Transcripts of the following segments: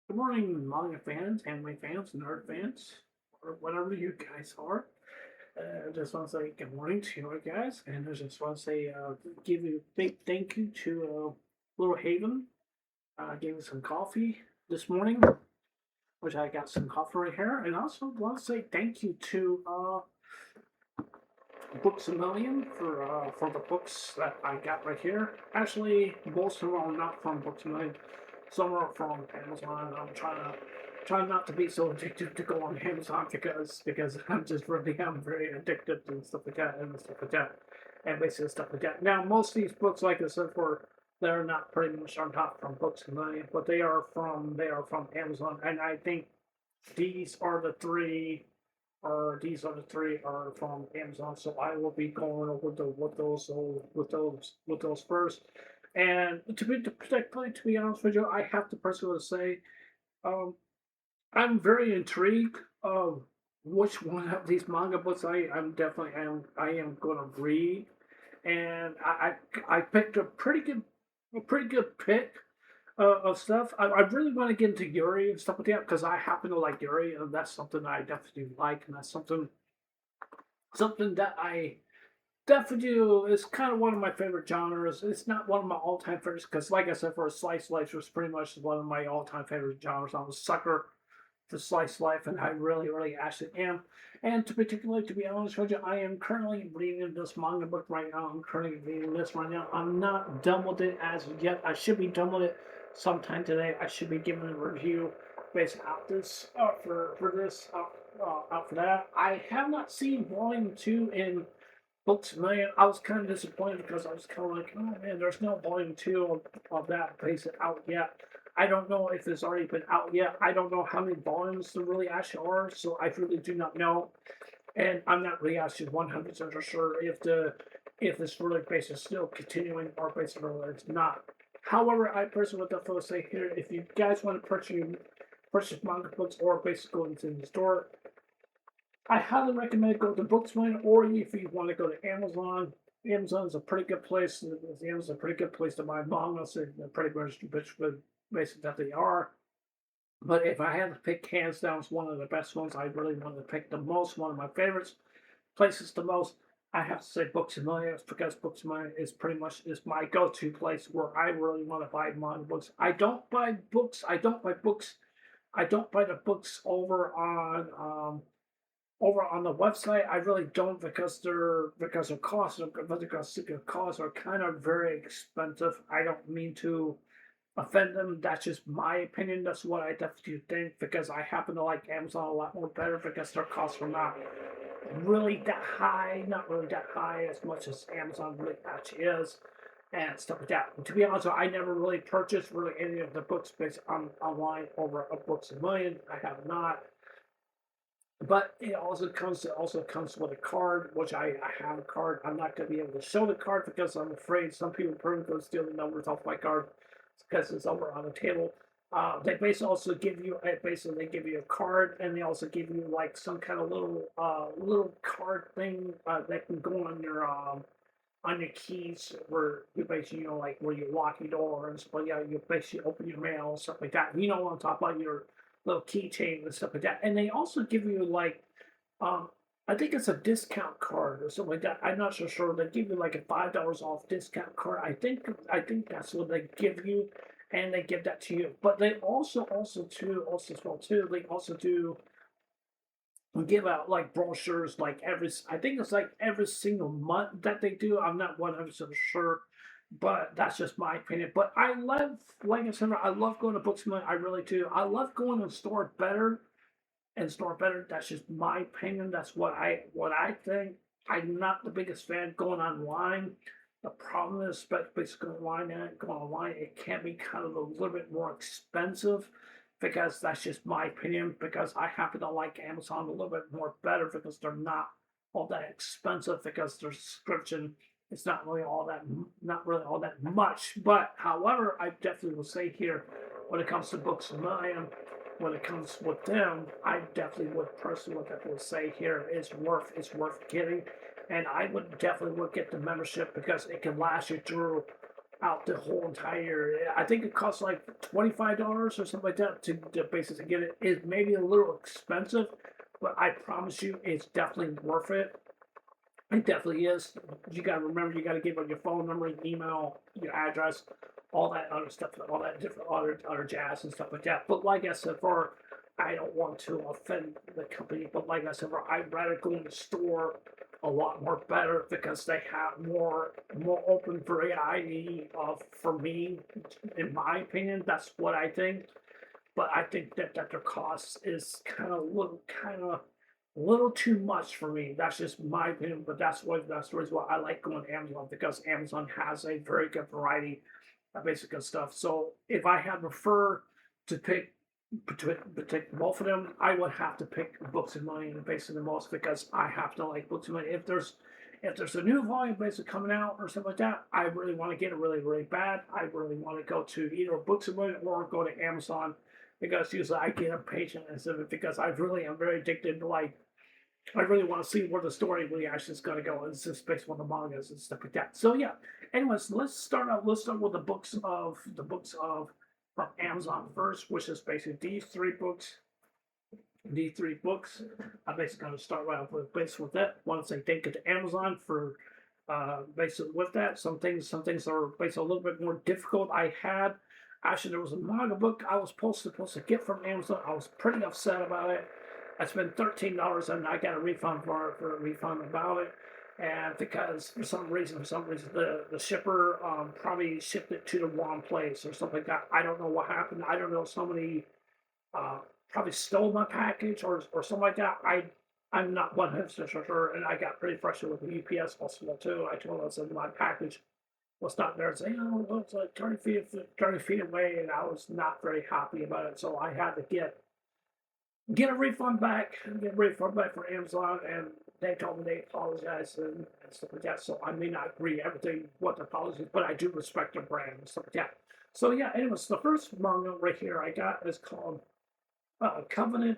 Good morning, manga fans, anime fans, nerd fans, or whatever you guys are. I just want to say good morning to you guys, and I just want to say give you a big thank you to Little Haven. Gave me some coffee this morning, which I got some coffee right here, and also want to say thank you to Books a Million for the books that I got right here. Actually, most of them are not from Books a Million. Some are from Amazon. I'm trying not to be so addicted to go on Amazon because I'm very addicted to stuff like that and stuff like that and basically stuff like that. Now most of these books, like I said, they're not pretty much on top from Books a Million, but they are from Amazon, and I think these are the three these other three are from Amazon, so I will be going over with those first. And to be honest with you, I have to personally say, um, I'm very intrigued of which one of these manga books I am going to read, and I picked a pretty good pick of stuff. I really want to get into Yuri and stuff like that because I happen to like Yuri, and that's something I definitely like, and that's something that I definitely do is kind of one of my favorite genres. It's not one of my all-time favorites because, like I said, for a slice life was pretty much one of my all-time favorite genres. I'm a sucker for slice life, and I really, really actually am. And to be honest with you, I am currently reading this manga book right now. I'm currently reading this right now. I'm not done with it as of yet. I should be done with it sometime today. I should be giving a review based out this for this out for that. I have not seen Volume 2 in Books a Million. I was kind of disappointed because I was kind of like, oh man, there's no volume two of that basic out yet. I don't know if it's already been out yet. I don't know how many volumes there really actually are, so I really do not know. And I'm not really actually 100% sure if this really base is still continuing or basically it's not. However, I personally would definitely say here, if you guys want to purchase manga books or basically go into the store, I highly recommend go to Booksmart, or if you want to go to Amazon. Amazon's a pretty good place. Amazon's a pretty good place to buy manga. So they're pretty much basically that they are. But if I had to pick hands down, it's one of the best ones. I really want to pick the most. One of my favorites places the most. I have to say Books a Million because Books a Million is pretty much is my go-to place where I really want to buy manga books. I don't buy books. I don't buy books. I don't buy the books over on the website. I really don't because their costs are kind of very expensive. I don't mean to offend them. That's just my opinion. That's what I definitely think because I happen to like Amazon a lot more better because their costs are not really that high, not really that high as much as Amazon really actually is. And stuff like that. To be honest, I never really purchased really any of the books based on online over a Books a Million. I have not. But it also comes with a card, which I have a card. I'm not going to be able to show the card because I'm afraid some people are probably going to steal the numbers off my card because it's over on the table. They basically also give you basically they give you a card, and they also give you like some kind of little card thing that can go on your keys where you basically like where you lock your doors, but yeah, you basically open your mail and stuff like that. You know what I'm talking about, your little keychain and stuff like that. And they also give you like um I think it's a discount card or something like that. I'm not so sure. They give you like a $5 off discount card. I think that's what they give you, and they give that to you. But they also as well too. They also do give out like brochures like I think it's like every single month that they do. I'm not 100% sure, but that's just my opinion. But I love, like I said, I love going to Booksmart. I really do. I love going to store better and store better. That's just my opinion. That's what I think. I'm not the biggest fan going online. The problem is, basically going online, it can be kind of a little bit more expensive because that's just my opinion. Because I happen to like Amazon a little bit more better because they're not all that expensive because their subscription is not really all that much. But however, I definitely will say here, when it comes to Books a Million, when it comes with them, I definitely would say here it's worth getting, and I would definitely would get the membership because it can last you through out the whole entire. I think it costs like $25 or something like that to basically get it. It's maybe a little expensive, but I promise you, it's definitely worth it. It definitely is. You gotta remember, you gotta give up your phone number, your email, your address, all that other stuff, all that different other jazz and stuff like that. But like I said, for I don't want to offend the company, but like I said, I'd rather go in the store a lot more better because they have more open variety of for me, in my opinion. That's what I think. But I think that their cost is kind of little too much for me. That's just my opinion, but that's the reason why I like going to Amazon because Amazon has a very good variety of basic good stuff. So if I had prefer to pick between both of them, I would have to pick Books and Money and basically the most because I have to like Books and Money. If there's a new volume basically coming out or something like that, I really want to get it really, really bad. I really want to go to either Books and Money or go to Amazon because usually I get impatient instead of it because I really am very addicted to like I really want to see where the story really actually is going to go. It's just based on the mangas and stuff like that. So yeah. Anyways, let's start out. Let's start with the books of from Amazon first, which is basically these three books. These three books. I'm basically going to start right off with basically with that. Want to say thank you to Amazon for basically with that. Some things are basically a little bit more difficult. I had actually there was a manga book I was supposed to get from Amazon. I was pretty upset about it. I spent $13 and I got a refund for a refund about it. And because for some reason, the shipper probably shipped it to the wrong place or something like that. I don't know what happened. I don't know. Somebody uh, probably stole my package or something like that. I'm not 100% sure, and I got pretty frustrated with the UPS customer too. I told them that my package was not there. Saying, oh, well, it's like 30 feet away, and I was not very happy about it. So I had to get a refund back from Amazon, and they told me they apologized and stuff like that. So I may not agree everything what the apology, but I do respect their brand and stuff like that. So yeah, anyways, the first manga right here I got is called Covenant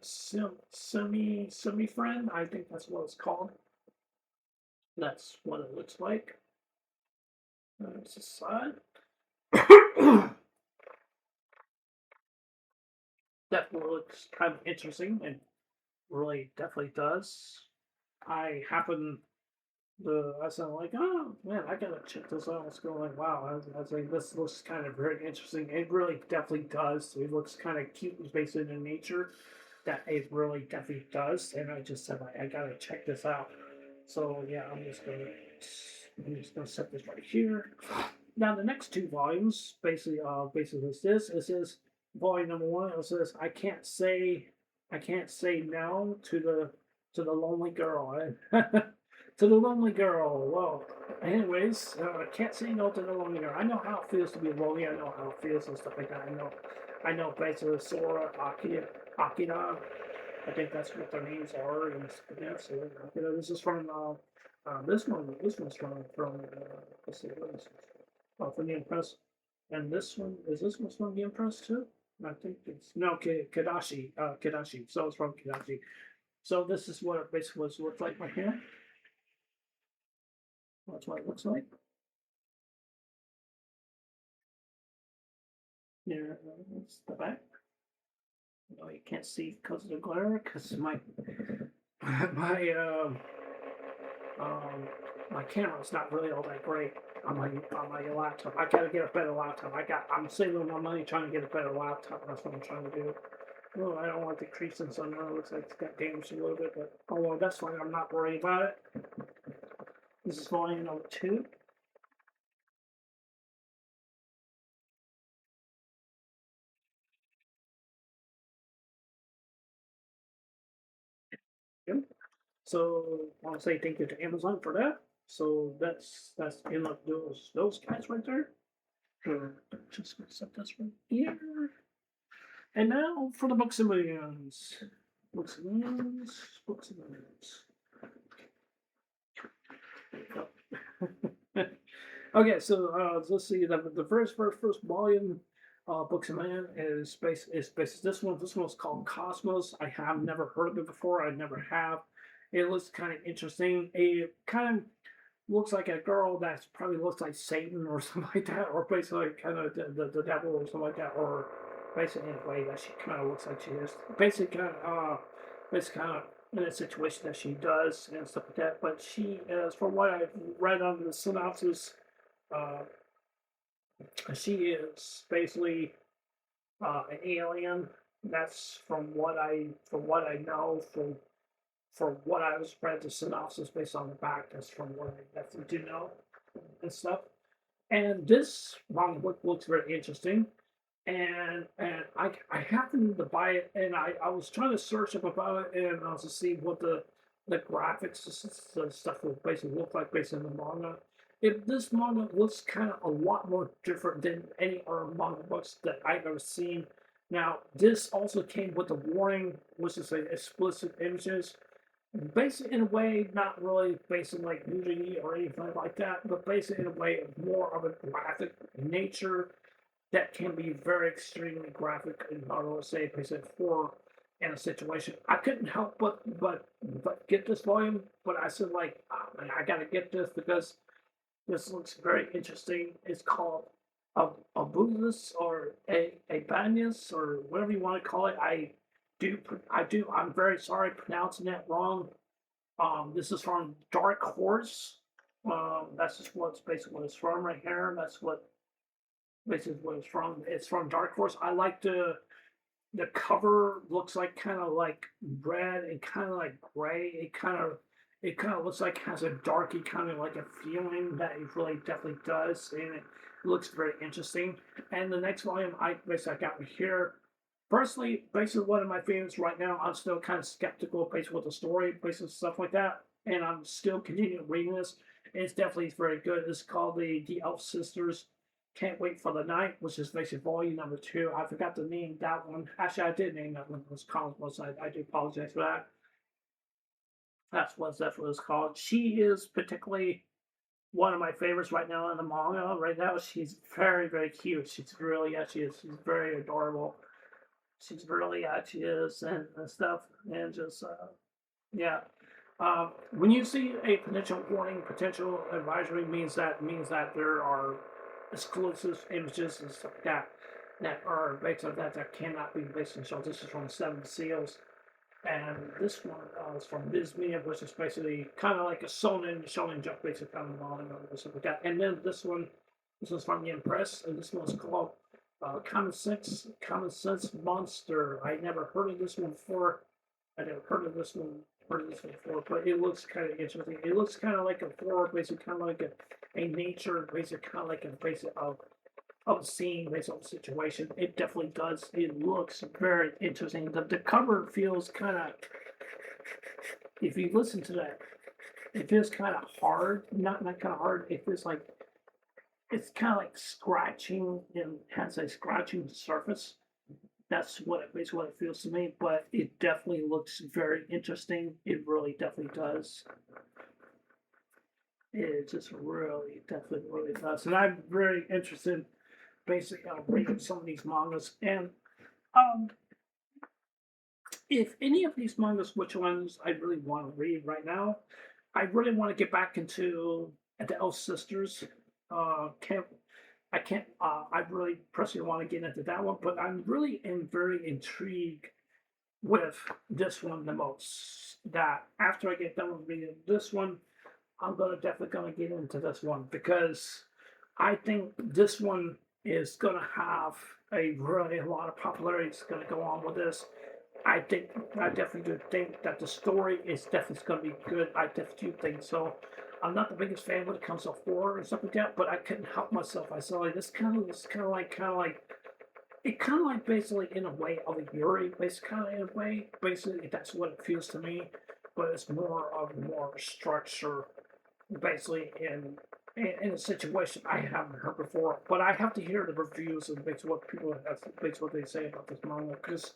Semi Friend. I think that's what it's called. That's what it looks like. There's the side. Definitely looks kind of interesting and really definitely does. I happen I said like, oh man, I gotta check this out. It's going like, wow. I was like, this looks kind of very interesting. It really definitely does. It looks kind of cute and based in nature. That it really definitely does. And I just said like, I gotta check this out. So yeah, I'm just gonna set this right here. Now the next two volumes, basically this is volume number one. It says I can't say no to the lonely girl. To the lonely girl. Well, anyways, I can't say no to the lonely girl. I know how it feels to be lonely. I know how it feels and stuff like that. I know basically Sora, Akira. I think that's what their names are. And yeah, so this is from this one's from let's see, what is this? From the Impress, and this one from the Impress too. I think it's no Kadashi. So it's from Kadashi. So this is what it basically looks like right here. That's what it looks like. There, that's the back. No, you can't see because of the glare. Because my um my camera's not really all that great on my laptop. I gotta get a better laptop. I'm saving my money trying to get a better laptop. That's what I'm trying to do. Well, I don't want the creases on there. It looks like it's got damaged a little bit, but oh well, that's fine. I'm not worried about it. This is volume number two. Yep. So I want to say thank you to Amazon for that. So that's in like those guys right there. Sure. Just gonna set this right here. And now for the books and millions. Books and millions. Books and millions. Okay, so let's see. The first volume, Books and Man is this one. This one's called Cosmos. I have never heard of it before. I never have. It looks kind of interesting. A kind of looks like a girl that probably looks like Satan or something like that, or basically kind of the devil or something like that, or basically in a way that she kind of looks like she is. Basically kind of in a situation that she does and stuff like that. But she is, from what I've read on the synopsis, uh, she is basically an alien. That's from what I know from what I was read the synopsis based on the back. That's from what I definitely do know and stuff. And this manga book looks very interesting. And I happened to buy it, and I was trying to search up about it and to see what the graphics the stuff will basically look like based on the manga. If this manga looks kind of a lot more different than any other manga books that I've ever seen. Now, this also came with a warning, which is like explicit images, based in a way, not really based in like nudity or anything like that, but based in a way of more of a graphic nature that can be very extremely graphic and I would say basically horror in a situation. I couldn't help but get this volume, but I said like, oh, man, I gotta get this because this looks very interesting. It's called a Buddhist or a Banyas or whatever you want to call it. I do. I'm very sorry pronouncing that wrong. This is from Dark Horse. That's just what's basically what it's from right here. That's what basically what it's from. It's from Dark Horse. I like the cover looks like kind of like red and kind of like gray. It kind of looks like has a darky kind of like a feeling that it really definitely does, and it looks very interesting. And the next volume I got here. Personally, basically one of my favorites right now. I'm still kind of skeptical based with the story, based on stuff like that, and I'm still continuing reading this. And it's definitely very good. It's called the Elf Sisters. Can't Wait for the Night, which is basically volume number two. I forgot to name that one. Actually, I did name that one. It was called. I do apologize for that. That's what it's called. She is particularly one of my favorites right now in the manga. Right now, she's very very cute. She's really yeah, she is. She's very adorable. She's really yeah, she is and stuff and just yeah. When you see a potential warning, potential advisory means that there are exclusive images and stuff like that are based on that cannot be based on. So this is from Seven Seals, and this one is from Viz Media, which is basically kind of like a shonen jump, basically kind of manga or something like that. And then this is from the Impress, and this one's called Common Sense Monster. I never heard of this one before. I never heard of this one before, but it looks kind of interesting. It looks kind of like a horror, basically kind of like a nature, basically kind of like a basic of a scene, based on the situation. It definitely does. It looks very interesting. The cover feels kind of, if you listen to that, it feels kind of hard. Not kind of hard. It feels like it's kind of like scratching and has a scratching surface. That's basically what it feels to me, but it definitely looks very interesting. It really definitely does. It just really does. And I'm very interested, basically, reading some of these mangas. And um, if any of these mangas, which ones I really want to read right now, I really want to get back into the Elf Sisters. Can't I can't. I really personally want to get into that one, but I'm really am very intrigued with this one the most. That after I get done with reading this one, I'm definitely gonna get into this one because I think this one is gonna have a lot of popularity. It's gonna go on with this. I definitely do think that the story is definitely going to be good. I definitely do think so. I'm not the biggest fan when it comes to horror and stuff like that, but I couldn't help myself. I saw like this kind of like it kind of like basically in a way of a Yuri, basically kind of in a way. Basically, that's what it feels to me, but it's more structure, basically in a situation I haven't heard before. But I have to hear the reviews and basically what people have, basically what they say about this manga because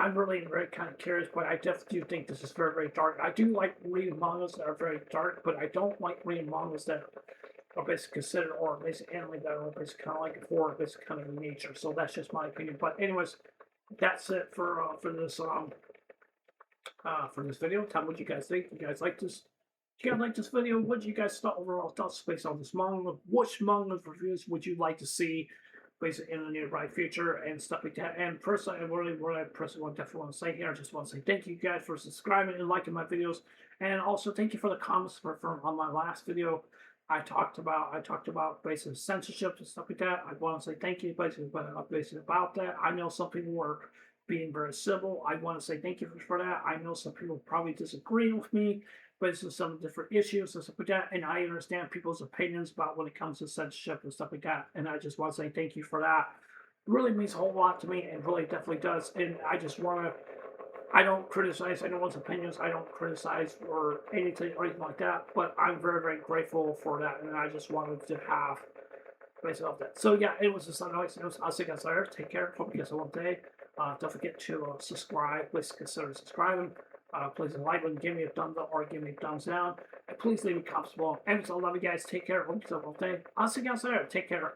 I'm really very kind of curious, but I definitely do think this is very, very dark. I do like reading mangas that are very dark, but I don't like reading mangas that are basically considered or basically anime that are basically kind of like horror, basically kind of in nature. So that's just my opinion. But anyways, that's it for this video. Tell me what you guys think. You guys like this? you guys like this video? What do you guys thought overall thoughts based on this manga? Which manga reviews would you like to see basically in the nearby future and stuff like that? And personally, I really personally definitely want to say here, I just want to say thank you guys for subscribing and liking my videos. And also thank you for the comments for on my last video. I talked about basically censorship and stuff like that. I want to say thank you basically about that. I know some people were being very civil. I want to say thank you for that. I know some people probably disagree with me based on some different issues and stuff like that. And I understand people's opinions about when it comes to censorship and stuff like that. And I just want to say thank you for that. It really means a whole lot to me and really definitely does. And I just want to, I don't criticize anyone's opinions. I don't criticize or anything or anything like that. But I'm very grateful for that. And I just wanted to have myself that. So yeah, it was just nice. I'll see you guys later. Take care. Hope you guys have a wonderful day. Don't forget to subscribe. Please consider subscribing. Please like and give me a thumbs up or give me a thumbs down. And please leave me comments below. And so I love you guys. Take care. Hope you have a wonderful day. I'll see you guys later. Take care.